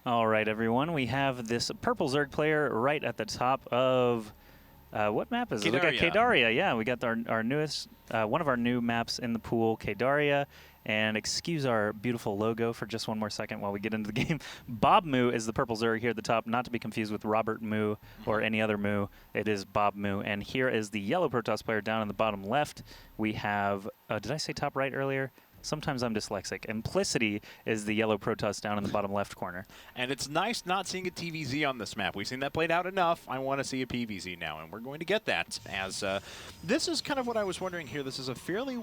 All right, everyone. We have this purple Zerg player right at the top of what map is it? We got Kadaria. Yeah, we got our newest, one of our new maps in the pool, Kadaria. And excuse our beautiful logo for just one more second while we get into the game. BobMoo is the purple Zerg here at the top, not to be confused with Robert Moo or any other Moo. It is BobMoo. And here is the yellow Protoss player down in the bottom left. We have, did I say top right earlier? Sometimes I'm dyslexic. Implicity is the yellow Protoss down in the bottom left corner. And it's nice not seeing a TVZ on this map. We've seen that played out enough. I want to see a PVZ now, and we're going to get that. As this is kind of what I was wondering here. This is a fairly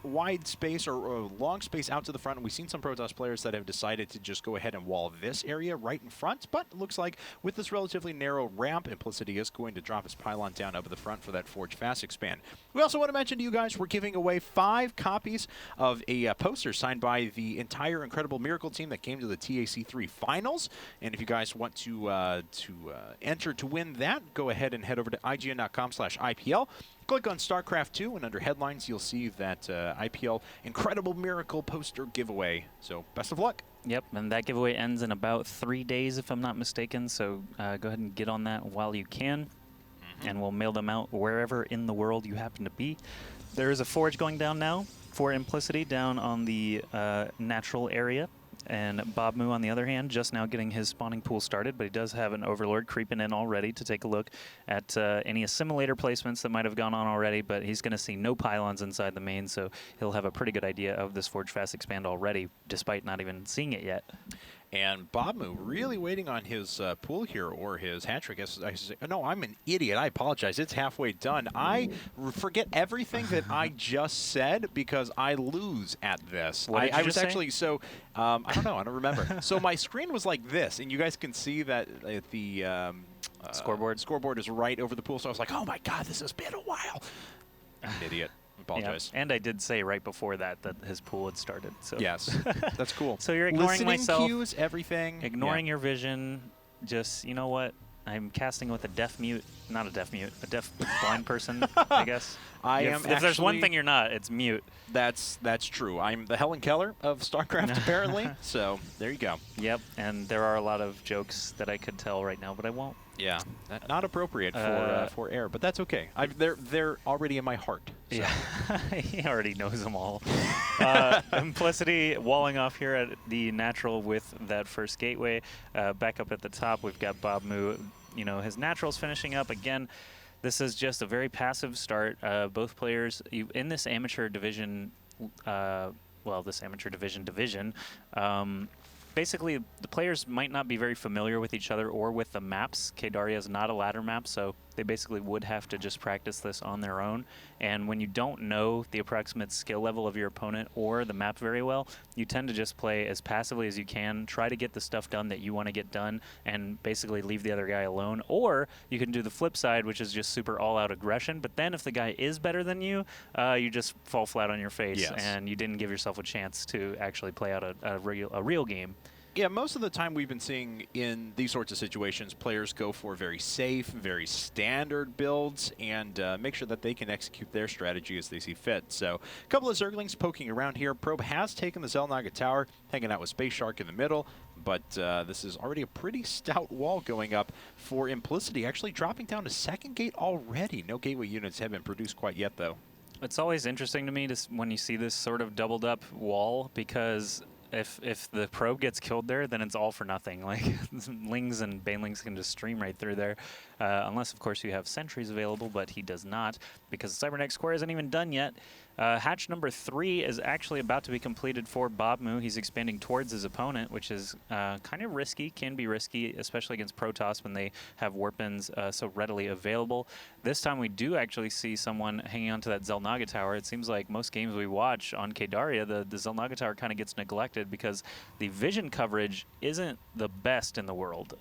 wide space or long space out to the front. And we've seen some Protoss players that have decided to just go ahead and wall this area right in front. But it looks like with this relatively narrow ramp, Implicity is going to drop his pylon down over the front for that Forge Fast expand. We also want to mention to you guys, we're giving away 5 copies of a poster signed by the entire Incredible Miracle team that came to the TAC3 finals. And if you guys want to enter to win that, go ahead and head over to IGN.com/IPL. Click on StarCraft 2, and under headlines, you'll see that IPL Incredible Miracle poster giveaway. So best of luck. Yep, and that giveaway ends in about 3 days, if I'm not mistaken. So go ahead and get on that while you can, and we'll mail them out wherever in the world you happen to be. There is a forge going down now for Implicity down on the natural area, and BobMoo, on the other hand, just now getting his spawning pool started, but he does have an Overlord creeping in already to take a look at any assimilator placements that might have gone on already, but he's going to see no pylons inside the main, so he'll have a pretty good idea of this Forge Fast expand already, despite not even seeing it yet. And BobMoo really waiting on his pool here, or his hat trick. No, I'm an idiot. I apologize. It's halfway done. I forget everything that I just said because I lose at this. I was actually, so, I don't know. I don't remember. So my screen was like this, and you guys can see that the scoreboard is right over the pool. So I was like, oh my God, this has been a while. I'm an idiot. Apologize. Yeah. And I did say right before that his pool had started. So yes, that's cool. So you're ignoring myself. Cues, everything. Ignoring your vision. Just, you know what? I'm casting with a deaf mute. Not a deaf mute. A deaf blind person, I guess. If there's one thing you're not, it's mute. That's true. I'm the Helen Keller of StarCraft, apparently. So there you go. Yep. And there are a lot of jokes that I could tell right now, but I won't. Yeah, not appropriate for air, but that's okay. They're already in my heart. So. Yeah, he already knows them all. Implicity walling off here at the natural with that first gateway. Back up at the top, we've got BobMoo. You know, his natural's finishing up again. This is just a very passive start. Both players in this amateur division. This amateur division. Basically, the players might not be very familiar with each other or with the maps. Kadaria is not a ladder map, so they basically would have to just practice this on their own. And when you don't know the approximate skill level of your opponent or the map very well, you tend to just play as passively as you can, try to get the stuff done that you want to get done, and basically leave the other guy alone. Or you can do the flip side, which is just super all-out aggression. But then if the guy is better than you, you just fall flat on your face, and you didn't give yourself a chance to actually play out a real game. Yeah, most of the time we've been seeing in these sorts of situations, players go for very safe, very standard builds and make sure that they can execute their strategy as they see fit. So a couple of Zerglings poking around here. Probe has taken the Xel'Naga Tower, hanging out with Space Shark in the middle, but this is already a pretty stout wall going up for Implicity, actually dropping down to second gate already. No gateway units have been produced quite yet, though. It's always interesting to me when you see this sort of doubled up wall, because if the probe gets killed there, then it's all for nothing. Like, Lings and Banelings can just stream right through there. Unless, of course, you have sentries available, but he does not, because the Cybernetic Square isn't even done yet. Hatch number 3 is actually about to be completed for BobMoo. He's expanding towards his opponent, which is kind of risky, can be risky, especially against Protoss when they have weapons so readily available. This time we do actually see someone hanging onto that Xel'Naga Tower. It seems like most games we watch on Kadaria, the Xel'Naga Tower kind of gets neglected because the vision coverage isn't the best in the world.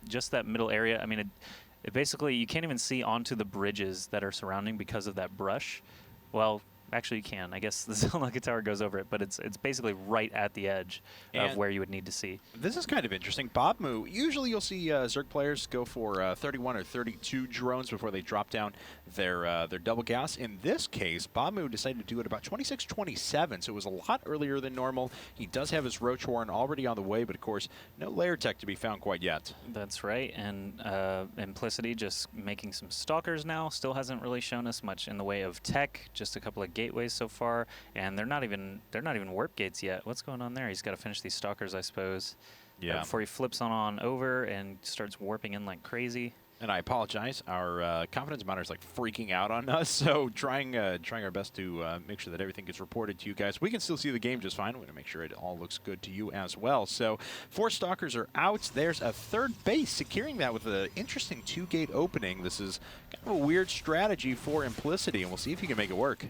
Just that middle area, I mean, it basically, you can't even see onto the bridges that are surrounding because of that brush. Well, actually you can. I guess the Zilliqa Tower goes over it, but it's basically right at the edge of where you would need to see. This is kind of interesting. BobMoo, usually you'll see Zerg players go for 31 or 32 drones before they drop down their double gas. In this case, BobMoo decided to do it about 26, 27, so it was a lot earlier than normal. He does have his Roach Warren already on the way, but of course, no layer tech to be found quite yet. That's right, and Implicity just making some stalkers now. Still hasn't really shown us much in the way of tech. Just a couple of gateways so far, and they're not even warp gates yet. What's going on there? He's got to finish these stalkers, I suppose. Yeah. Before he flips on over and starts warping in like crazy. And I apologize. Our confidence monitor is like freaking out on us, so trying our best to make sure that everything gets reported to you guys. We can still see the game just fine. We're going to make sure it all looks good to you as well. So 4 stalkers are out. There's a 3rd base, securing that with an interesting 2-gate opening. This is kind of a weird strategy for Implicity, and we'll see if he can make it work.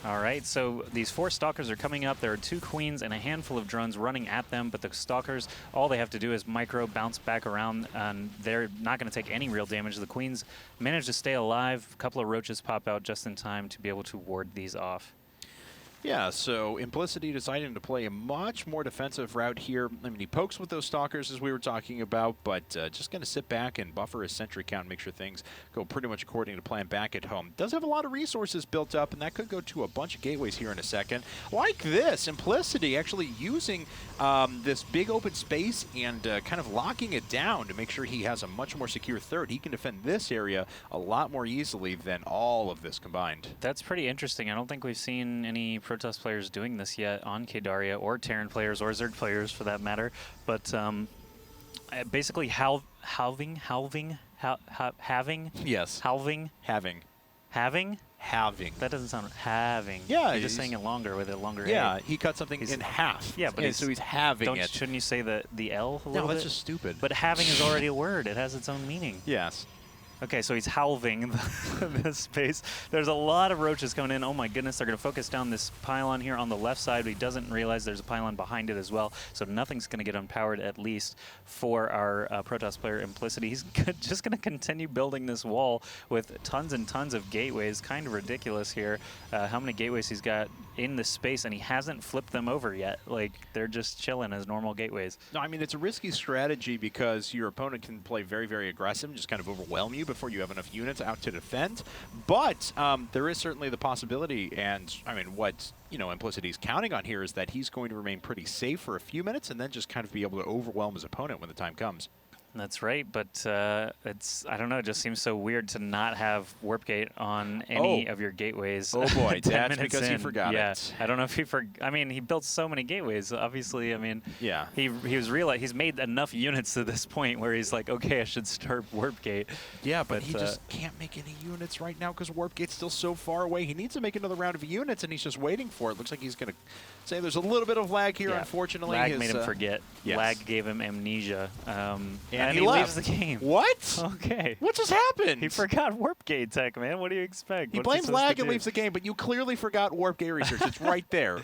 All right, so these 4 stalkers are coming up. There are 2 queens and a handful of drones running at them, but the stalkers, all they have to do is micro bounce back around, and they're not going to take any real damage. The queens manage to stay alive. A couple of roaches pop out just in time to be able to ward these off. Yeah, so Implicity deciding to play a much more defensive route here. I mean, he pokes with those stalkers, as we were talking about, but just going to sit back and buffer his sentry count and make sure things go pretty much according to plan back at home. Does have a lot of resources built up, and that could go to a bunch of gateways here in a second. Like this, Implicity actually using this big open space and kind of locking it down to make sure he has a much more secure 3rd. He can defend this area a lot more easily than all of this combined. That's pretty interesting. I don't think we've seen any Protoss players doing this yet on Kdaria, or Terran players, or Zerg players for that matter. But basically halving? Yes. Halving? Having. Having? Having. That doesn't sound having. Yeah. You're just saying it longer with a longer Yeah, A. he cut something in half. Yeah, but so he's having it. Shouldn't you say the L a little No, bit? that's just stupid. But having is already a word. It has its own meaning. Yes. Okay, so he's halving this space. There's a lot of roaches coming in. Oh my goodness, they're going to focus down this pylon here on the left side, but he doesn't realize there's a pylon behind it as well, so nothing's going to get unpowered, at least for our Protoss player Implicity. He's just going to continue building this wall with tons and tons of gateways. Kind of ridiculous here how many gateways he's got in this space, and he hasn't flipped them over yet. Like, they're just chilling as normal gateways. No, I mean, it's a risky strategy because your opponent can play very, very aggressive and just kind of overwhelm you before you have enough units out to defend. But there is certainly the possibility, and I mean, what Implicity's counting on here is that he's going to remain pretty safe for a few minutes and then just kind of be able to overwhelm his opponent when the time comes. That's right, but I don't know, it just seems so weird to not have Warp Gate on any of your gateways. Oh boy, that's because he forgot it. I don't know if he I mean, he built so many gateways, obviously. I mean, yeah. he's made enough units to this point where he's like, okay, I should start Warp Gate. Yeah, but he just can't make any units right now because Warp Gate's still so far away. He needs to make another round of units, and he's just waiting for it. Looks like he's going to say there's a little bit of lag here, unfortunately. Lag made him forget. Yes. Lag gave him amnesia. And he leaves the game. What? Okay. What just happened? He forgot Warp Gate tech, man. What do you expect? He blames lag and leaves the game, but you clearly forgot Warp Gate research. It's right there.